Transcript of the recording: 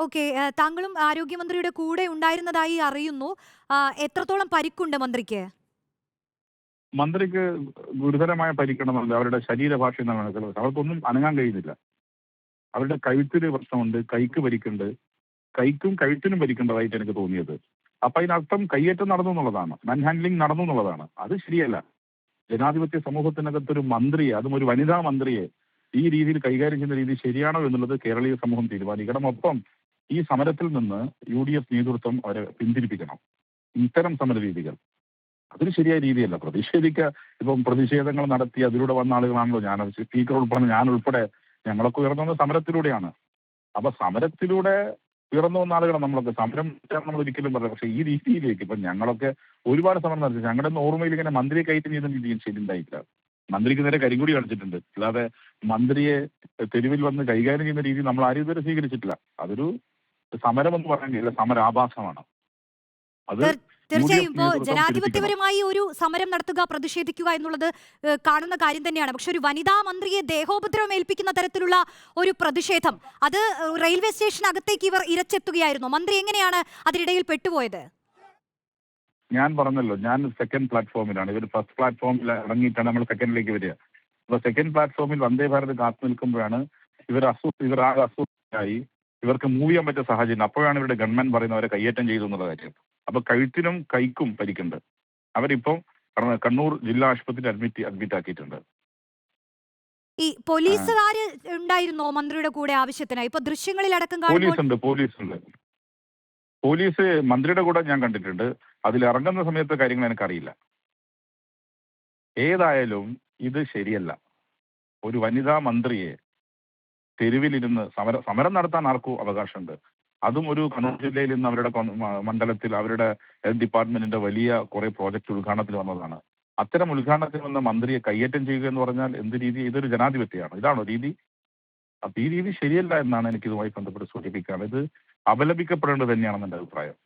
Okay. താങ്കളും ആരോഗ്യമന്ത്രിയുടെ കൂടെ ഉണ്ടായിരുന്നതായി അറിയുന്നു. എത്രത്തോളം പരിക്കുണ്ട് മന്ത്രിക്ക്? മന്ത്രിക്ക് ഗുരുതരമായ പരിക്കണമെന്നില്ല. അവരുടെ ശരീരഭാഷ എന്നാണ് മനസ്സിലാക്കുന്നത്. അവർക്കൊന്നും അനങ്ങാൻ കഴിയുന്നില്ല. അവരുടെ കഴുത്തിന് പ്രശ്നമുണ്ട്, കൈക്ക് പരിക്കുണ്ട്. കൈക്കും കഴുത്തിനും പരിക്കേണ്ടതായിട്ട് എനിക്ക് തോന്നിയത്. അപ്പൊ അതിനർത്ഥം കയ്യേറ്റം നടന്നു എന്നുള്ളതാണ്. മാൻ ഹാൻഡ്ലിംഗ് നടന്നു എന്നുള്ളതാണ്. അത് ശരിയല്ല. ജനാധിപത്യ സമൂഹത്തിനകത്തൊരു മന്ത്രിയെ, അതും ഒരു വനിതാ മന്ത്രിയെ ഈ രീതിയിൽ കൈകാര്യം ചെയ്യുന്ന രീതി ശരിയാണോ എന്നുള്ളത് കേരളീയ സമൂഹം തീരുമാനിക്കണം. ഒപ്പം ഈ സമരത്തിൽ നിന്ന് യു.ഡി.എഫ് നേതൃത്വം അവരെ പിന്തിരിപ്പിക്കണം. ഇത്തരം സമര രീതികൾ അതൊരു ശരിയായ രീതിയല്ല. പ്രതിഷേധിക്കുക, ഇപ്പം പ്രതിഷേധങ്ങൾ നടത്തി അതിലൂടെ വന്ന ആളുകളാണല്ലോ ഞാൻ, സ്പീക്കർ ഉൾപ്പെടെ ഞാൻ ഉൾപ്പെടെ ഞങ്ങളൊക്കെ ഉയർന്നു വന്ന സമരത്തിലൂടെയാണ്. അപ്പൊ സമരത്തിലൂടെ ഉയർന്നു വന്ന ആളുകളാണ് നമ്മളൊക്കെ. സമരം നമ്മൾ ഒരിക്കലും പറയാം. പക്ഷേ ഈ രീതിയിലേക്ക് ഇപ്പൊ ഞങ്ങളൊക്കെ ഒരുപാട് സമരം നടത്തി. ഞങ്ങളുടെ ഒന്നും ഓർമ്മയിൽ ഇങ്ങനെ മന്ത്രിയെ കയറ്റം ചെയ്യുന്ന രീതിയിൽ ശരിയുണ്ടായിട്ടില്ല. മന്ത്രിക്ക് നേരെ കരിങ്കൊടി കാണിച്ചിട്ടുണ്ട്. അല്ലാതെ മന്ത്രിയെ തെരുവിൽ വന്ന് കൈകാര്യം ചെയ്യുന്ന രീതി നമ്മൾ ആരും ഇതുവരെ സ്വീകരിച്ചിട്ടില്ല. അതൊരു സമരം എന്ന് പറയാൻ കഴിയില്ല, സമരാഭാസമാണ്. അത് തീർച്ചയായും യു.ഡി.എഫ് ഇപ്പോൾ നേതൃത്വം തിരുത്തിക്കണം. ജനാധിപത്യപരമായി ഒരു സമരം നടത്തുക, പ്രതിഷേധിക്കുക എന്നുള്ളത് കാണുന്ന കാര്യം തന്നെയാണ്. പക്ഷെ ഒരു വനിതാ മന്ത്രിയെ ദേഹോപദ്രവം ഏൽപ്പിക്കുന്ന തരത്തിലുള്ള ഒരു പ്രതിഷേധം, അത് റെയിൽവേ സ്റ്റേഷനകത്തേക്ക് ഇവർ ഇരച്ചെത്തുകയായിരുന്നു. മന്ത്രി എങ്ങനെയാണ് അതിനിടയിൽ പെട്ടുപോയത്? ഞാൻ പറഞ്ഞല്ലോ, ഞാൻ സെക്കൻഡ് പ്ലാറ്റ്ഫോമിലാണ്. ഇവർ ഫസ്റ്റ് പ്ലാറ്റ്ഫോമിൽ ഇറങ്ങിയിട്ടാണ് നമ്മൾ സെക്കൻഡിലേക്ക് വരിക. അപ്പൊ സെക്കൻഡ് പ്ലാറ്റ്ഫോമിൽ വന്ദേ ഭാരത് കാത്തു നിൽക്കുമ്പോഴാണ് ഇവർ ആകെ അസ്വസ്ഥരായി. ഇവർക്ക് മൂവ് ചെയ്യാൻ പറ്റിയ സാഹചര്യം. അപ്പോഴാണ് ഇവരുടെ ഗവൺമെന്റ് പറയുന്നവരെ കയ്യേറ്റം ചെയ്തു എന്നുള്ള കാര്യം. അപ്പൊ കഴുത്തിനും കൈക്കും പരിക്കുണ്ട്. അവരിപ്പം കണ്ണൂർ ജില്ലാ ആശുപത്രിയിൽ അഡ്മിറ്റ് ആക്കിയിട്ടുണ്ട്. ഈ ആ, പോലീസുകാര് ഉണ്ടായിരുന്നോ മന്ത്രിയുടെ കൂടെ ആവശ്യത്തിനായി? ഇപ്പൊ ദൃശ്യങ്ങളിലടക്കം കാണുമ്പോൾ പോലീസുണ്ട്. പോലീസ് മന്ത്രിയുടെ കൂടെ ഞാൻ കണ്ടിട്ടുണ്ട്. അതിൽ ഇറങ്ങുന്ന സമയത്തെ കാര്യങ്ങൾ എനിക്കറിയില്ല. ഏതായാലും ഇത് ശരിയല്ല. ഒരു വനിതാ മന്ത്രിയെ തെരുവിലിരുന്ന് സമരം നടത്താൻ ആർക്കും അവകാശമുണ്ട്. അതും ഒരു കണ്ണൂർ ജില്ലയിൽ നിന്ന് അവരുടെ മണ്ഡലത്തിൽ അവരുടെ ഹെൽത്ത് ഡിപ്പാർട്ട്മെന്റിന്റെ വലിയ കുറെ പ്രോജക്റ്റ് ഉദ്ഘാടനത്തിന് വന്നതാണ്. അത്തരം ഉദ്ഘാടനത്തിന് വന്ന മന്ത്രിയെ കയ്യേറ്റം ചെയ്യുക എന്ന് പറഞ്ഞാൽ എന്ത് രീതി? ഇതൊരു ജനാധിപത്യമാണ്. ഇതാണോ രീതി? അപ്പൊ ഈ രീതി ശരിയല്ല എന്നാണ് എനിക്ക് ഇതുമായി ബന്ധപ്പെട്ട് സൂചിപ്പിക്കാനുള്ളത്. ഇത് അപലപിക്കപ്പെടേണ്ടത് തന്നെയാണെന്ന് എന്റെ അഭിപ്രായം.